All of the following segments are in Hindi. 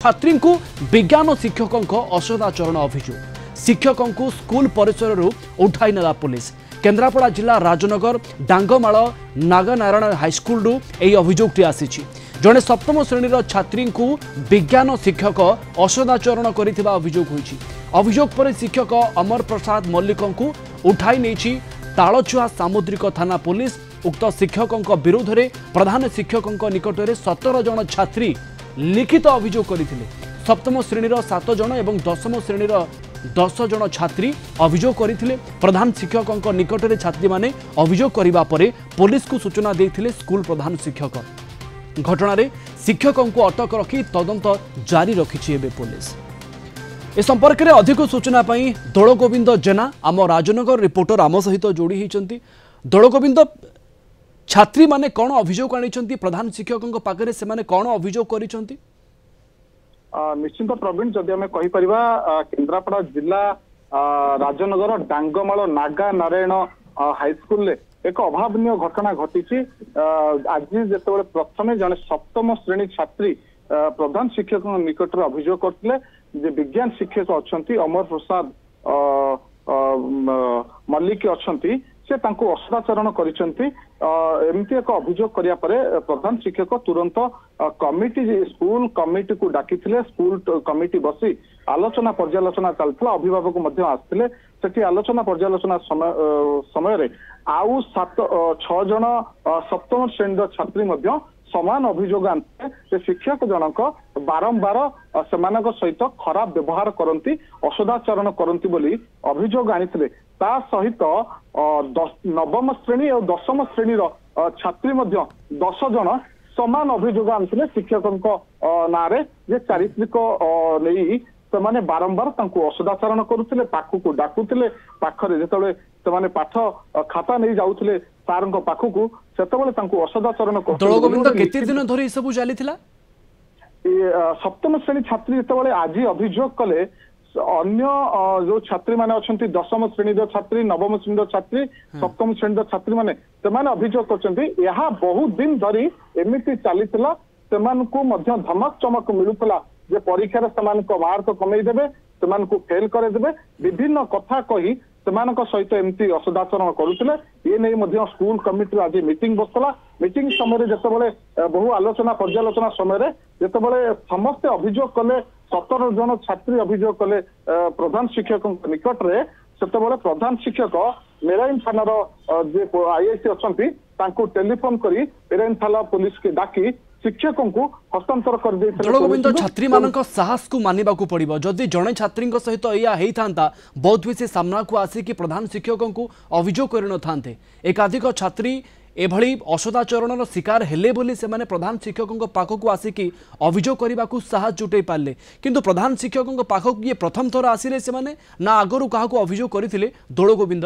छात्री को विज्ञान शिक्षकों असदाचरण अभियोग शिक्षकों को स्कूल परिसर उठाई नेला पुलिस केन्द्रापड़ा जिला राजनगर डांगमाल नागनारायण हाईस्कल यह अभियोगटी आसी जड़े सप्तम श्रेणी छात्री को विज्ञान शिक्षक असदाचरण करथिबा अभियोग होईछि। अभियोग पर शिक्षक अमर प्रसाद मल्लिक को उठाई नहीं तालचुआ सामुद्रिक थाना पुलिस उक्त शिक्षकों विरोध में प्रधान शिक्षकों निकट में 17 जन छात्री लिखित अभियोग करथिले। सप्तम श्रेणी 7 जन और दशम श्रेणी 10 जन छात्री अभियोग करथिले। प्रधान शिक्षकों निकट में छात्री माने अभियोग करबा परे पुलिस को सूचना देथिले स्कूल प्रधान शिक्षक। घटना शिक्षकों को अटक रखी तदंत जारी रखी पुलिस। ए संपर्क में अधिक सूचना पाई दोल गोविंद जेना आम राजनगर रिपोर्टर आम सहित जोड़ी होती। दोल गोविंद छात्री माने कौन अभियोग आनी प्रधान शिक्षकों पाखे से माने कौन अभियोग करिसेंती? निश्चित प्रवीण जदि आम कहीपर केन्द्रापड़ा जिला राजनगर डांगमाल नागा नारायण हाईस्कल एक अभावनीय घटना घटी। आज जो प्रथम जन सप्तम श्रेणी छात्री प्रधान शिक्षक निकट में अभियोग करते विज्ञान शिक्षक अच्छा अमर प्रसाद मल्लिक अच्छा से असदाचरण करमती एक अभियोग करिया परे प्रधान शिक्षक तुरंत कमिटी स्कूल कमिटी को डाकी स्कूल कमिटी बसी आलोचना पर्यालोचना चलता अभिभावक आसते सेठी आलोचना पर्यालोचना समय आउ 6 जन सप्तम श्रेणी छात्री समान अभियोग आनते शिक्षक जनक बारंबार से सहित खराब व्यवहार करती असदाचरण करती बोली अभियोग आनीते ता सहित नवम श्रेणी और दशम श्रेणी छात्री 10 जन समान अभियोग आनते शिक्षकों ना जे चारित्रिक नहीं से बारंबार असदाचरण करुले पाखक डाकुले पाखरे जिते से पाठ खाता नहीं जाऊले सार पाखक से असदाचरण केते दिन धरी सब चली सप्तम श्रेणी छात्री जिते आज अभियोग कले अन्य जो छात्री माने अच्छा दशम श्रेणी छात्री नवम श्रेणी छात्री सप्तम श्रेणी छात्री माने अभियोग कर बहुत दिन धरी एमती चली धमक चमक मिलूला जे परीक्षा मार्क कमेदेवे से फेल करदेवे विभिन्न कथा कही सहित एमती असदाचरण करुले ये नहीं स्कूल कमिटी आज मीटिंग बसला मीटिंग समय जिते बहु आलोचना पर्यालोचना समय जिते समस्ते अभियोग कले 17 जन छात्री अभियोग कले प्रधान शिक्षक निकट में से प्रधान शिक्षक मेराइन थानार जे आईआईसी अच्छा टेलीफोन करी मेराइन थाना पुलिस के डाकी शिक्षकों को हस्तांतर कर गोविंद छात्री मानक साहस को मानिबा को पड़िबो जदि जड़े छात्री सहित या होता बहुत भी सामना को आसिक प्रधान शिक्षकों को अभियोग कर न एकाधिक छात्री एभली असदाचरण शिकार हेले बोली से माने प्रधान शिक्षकों पाखक आसिक अभियोग करने को साहस जुटे पारे किंतु प्रधान शिक्षकों पाखक ये प्रथम थर आसिले से माने ना आगरू क्या अभियोग करथिले दोल गोविंद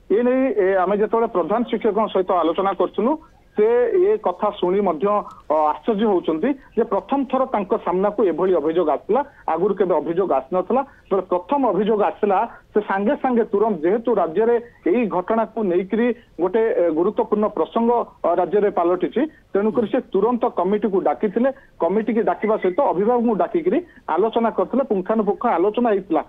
ये नहीं आम जो प्रधान शिक्षकों सहित आलोचना करूँ से ये कथा शुणी आश्चर्य होउचंती जे प्रथम थर तांको सामना को एभली अभियोग आसला आगुर केबे अभियोग आसनथला प्रथम अभियोग आसला से सांगे सांगे तुरंत जेहेतु राज्य रे एई घटना को नेकरी गोटे गुरुत्वपूर्ण प्रसंग राज्य रे पालटिछि तेणुकर से तुरंत कमिटी को डाकिथिले कमिटी के डाकिबा सहित अभिभावक को डाकिकरी आलोचना करथिले पुंखानुपुंख आलोचना हेतला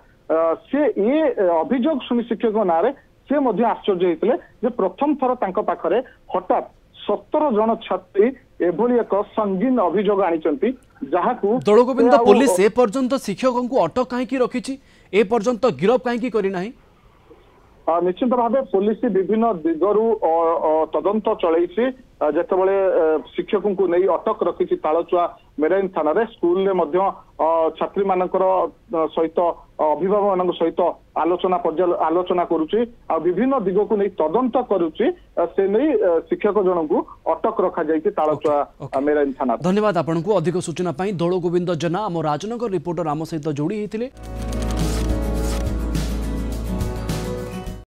से ये अभियोग शुणी शिक्षक नारे से मध्य आश्चर्य हेतले जे प्रथम थर तांको पाखरे हठात 17 जन छात्री एभली एक संगीन अभियोग आनी दोल गोविंद पुलिस ए पर्यंत शिक्षकों को अटक कहीं रखी ए पर्यंत गिरफ कहीं करना निश्चित भाव पुलिस विभिन्न दिगरु तदंत चलैछि जेतेबेले शिक्षकों को नहीं अटक रखी तालचुआ मेराइन थाना रे स्कूल रे मध्य छात्री मानकर सहित अभिभावक मान सहित आलोचना करुछि आ विभिन्न दिग को नहीं तदंत करुछि से नहीं शिक्षक जन को अटक रखा जाइछि तालचुआ मेराइन थाना। धन्यवाद आपन को अधिक सूचना पाई दोल गोविंद जेना आम राजनगर रिपोर्टर आम सहित जोड़ी होते।